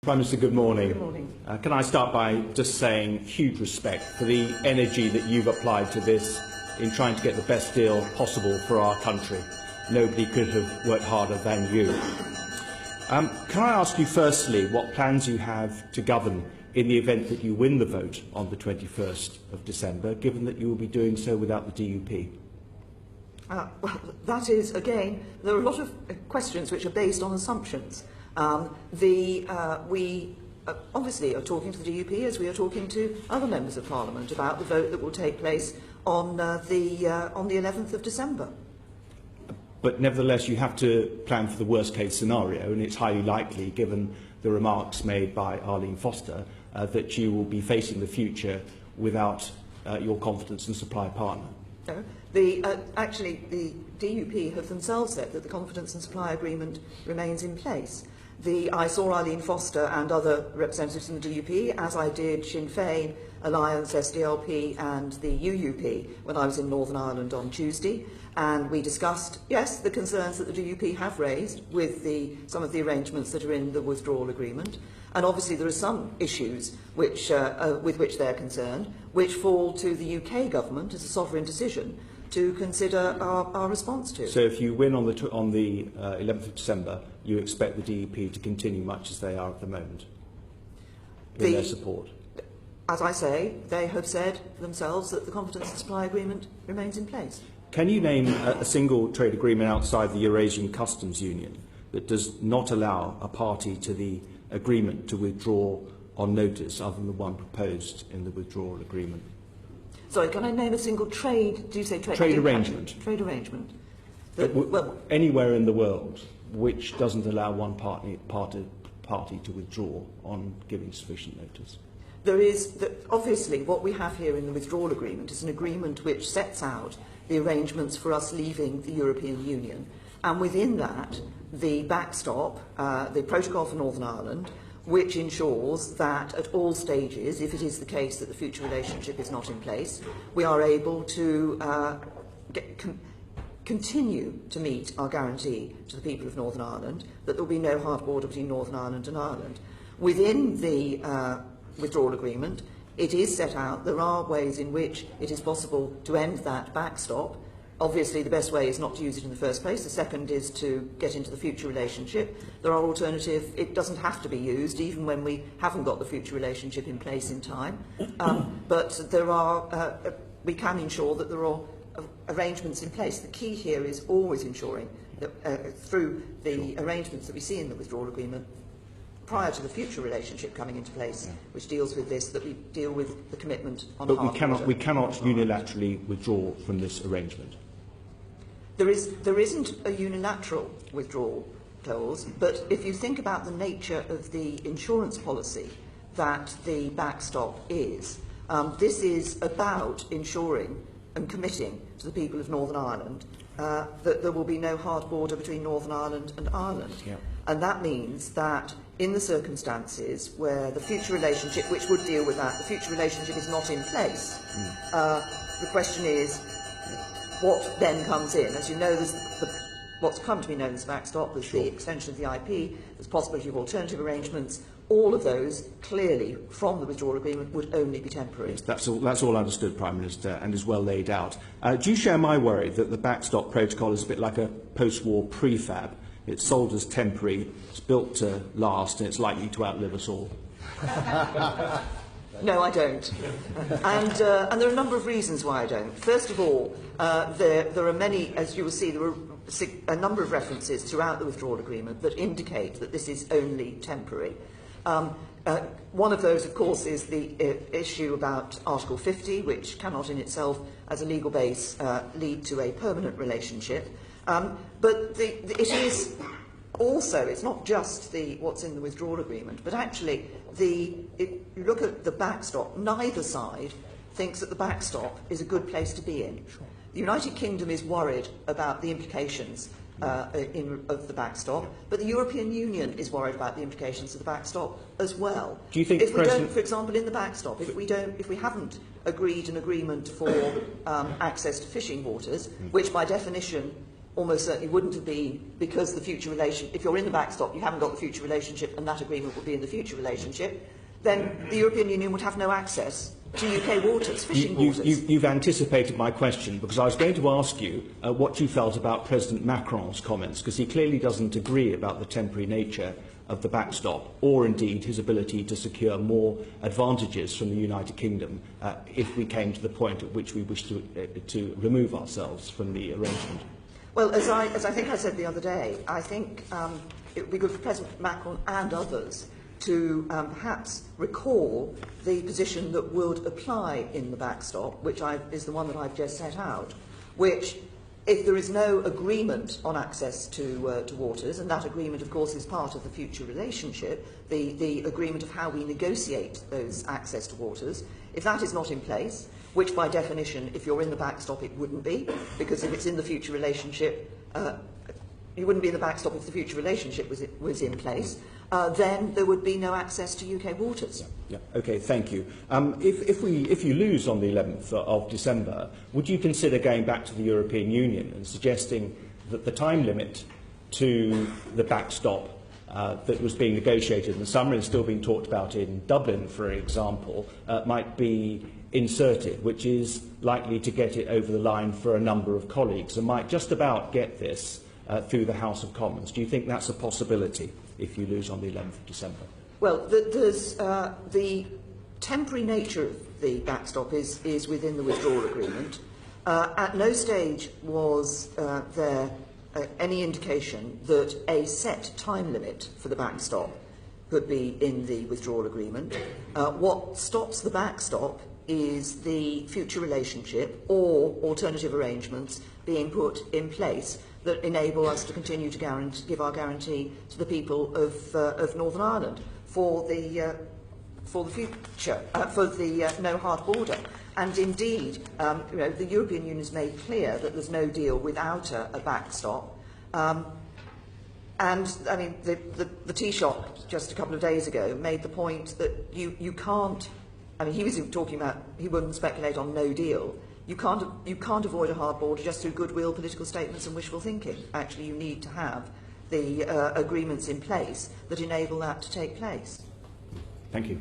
Prime Minister, good morning. Good morning. Can I start by just saying huge respect for the energy that you've applied to this in trying to get the best deal possible for our country. Nobody could have worked harder than you. Can I ask you firstly what plans you have to govern in the event that you win the vote on the 21st of December, given that you will be doing so without the DUP? Well, that is, again, there are a lot of questions which are based on assumptions. We obviously are talking to the DUP as we are talking to other members of Parliament about the vote that will take place on the 11th of December. But nevertheless, you have to plan for the worst-case scenario, and it's highly likely, given the remarks made by Arlene Foster, that you will be facing the future without your confidence and supply partner. No. Actually, the DUP have themselves said that the confidence and supply agreement remains in place. I saw Arlene Foster and other representatives in the DUP, as I did Sinn Féin, Alliance, SDLP and the UUP when I was in Northern Ireland on Tuesday, and we discussed, yes, the concerns that the DUP have raised with some of the arrangements that are in the withdrawal agreement, and obviously there are some issues which, with which they're concerned, which fall to the UK government as a sovereign decision to consider our response to. So if you win on the 11th of December, you expect the DUP to continue much as they are at the moment in their support? As I say, they have said themselves that the confidence and supply agreement remains in place. Can you name a single trade agreement outside the Eurasian Customs Union that does not allow a party to the agreement to withdraw on notice other than the one proposed in the withdrawal agreement? Sorry, can I name a single trade? Do you say trade? Trade arrangement. Trade arrangement. Well, anywhere in the world which doesn't allow one party to withdraw on giving sufficient notice. There is, obviously, what we have here in the withdrawal agreement is an agreement which sets out the arrangements for us leaving the European Union, and within that, the backstop, the protocol for Northern Ireland, which ensures that at all stages, if it is the case that the future relationship is not in place, we are able to continue to meet our guarantee to the people of Northern Ireland that there will be no hard border between Northern Ireland and Ireland. Within the withdrawal agreement, it is set out there are ways in which it is possible to end that backstop. Obviously, the best way is not to use it in the first place. The second is to get into the future relationship. There are alternatives. It doesn't have to be used, even when we haven't got the future relationship in place in time. But there are, we can ensure that there are arrangements in place. The key here is always ensuring that through the arrangements that we see in the withdrawal agreement, prior to the future relationship coming into place, which deals with this, that we deal with the commitment on but we cannot unilaterally withdraw from this arrangement. There isn't a unilateral withdrawal clause, but if you think about the nature of the insurance policy that the backstop is, this is about ensuring and committing to the people of Northern Ireland that there will be no hard border between Northern Ireland and Ireland. Yeah. And that means that in the circumstances where the future relationship, which would deal with that, the future relationship is not in place, the question is, what then comes in? As you know, there's what's come to be known as backstop, there's the extension of the IP, there's possibility of alternative arrangements. All of those, clearly, from the withdrawal agreement, would only be temporary. Yes, that's all understood, Prime Minister, and is well laid out. Do you share my worry that the backstop protocol is a bit like a post-war prefab? It's sold as temporary, it's built to last, and it's likely to outlive us all. No, I don't. And there are a number of reasons why I don't. First of all, there are many, as you will see, there are a number of references throughout the withdrawal agreement that indicate that this is only temporary. One of those, of course, is the issue about Article 50, which cannot in itself, as a legal base, lead to a permanent relationship. But it is also, it's not just what's in the withdrawal agreement, but actually, if you look at the backstop, neither side thinks that the backstop is a good place to be in. Sure. The United Kingdom is worried about the implications of the backstop, but the European Union is worried about the implications of the backstop as well. Do you think if we don't, for example, in the backstop, if we haven't agreed an agreement for access to fishing waters, which by definition almost certainly wouldn't have been, because the future relation, if you're in the backstop, you haven't got the future relationship, and that agreement would be in the future relationship, then the European Union would have no access to UK waters, fishing waters. You've anticipated my question, because I was going to ask you what you felt about President Macron's comments, because he clearly doesn't agree about the temporary nature of the backstop, or indeed his ability to secure more advantages from the United Kingdom if we came to the point at which we wish to remove ourselves from the arrangement. Well, as I think I said the other day, I think it would be good for President Macron and others to perhaps recall the position that would apply in the backstop, which is the one that I've just set out, which, if there is no agreement on access to waters, and that agreement, of course, is part of the future relationship, the agreement of how we negotiate those access to waters, if that is not in place, which by definition, if you're in the backstop, it wouldn't be, because if it's in the future relationship, you wouldn't be in the backstop if the future relationship was in place, then there would be no access to UK waters. Yeah. Okay, thank you. If you lose on the 11th of December, would you consider going back to the European Union and suggesting that the time limit to the backstop that was being negotiated in the summer and still being talked about in Dublin, for example, might be inserted, which is likely to get it over the line for a number of colleagues and might just about get this through the House of Commons? Do you think that's a possibility if you lose on the 11th of December? Well, there's the temporary nature of the backstop is within the withdrawal agreement. At no stage was there any indication that a set time limit for the backstop could be in the withdrawal agreement. What stops the backstop is the future relationship or alternative arrangements being put in place that enable us to continue to give our guarantee to the people of Northern Ireland for the future, for the no hard border. And indeed, the European Union has made clear that there's no deal without a backstop. And I mean, the Taoiseach just a couple of days ago made the point that you can't. I mean, he was talking about he wouldn't speculate on no deal. You can't avoid a hard border just through goodwill, political statements and wishful thinking. Actually, you need to have the agreements in place that enable that to take place. Thank you.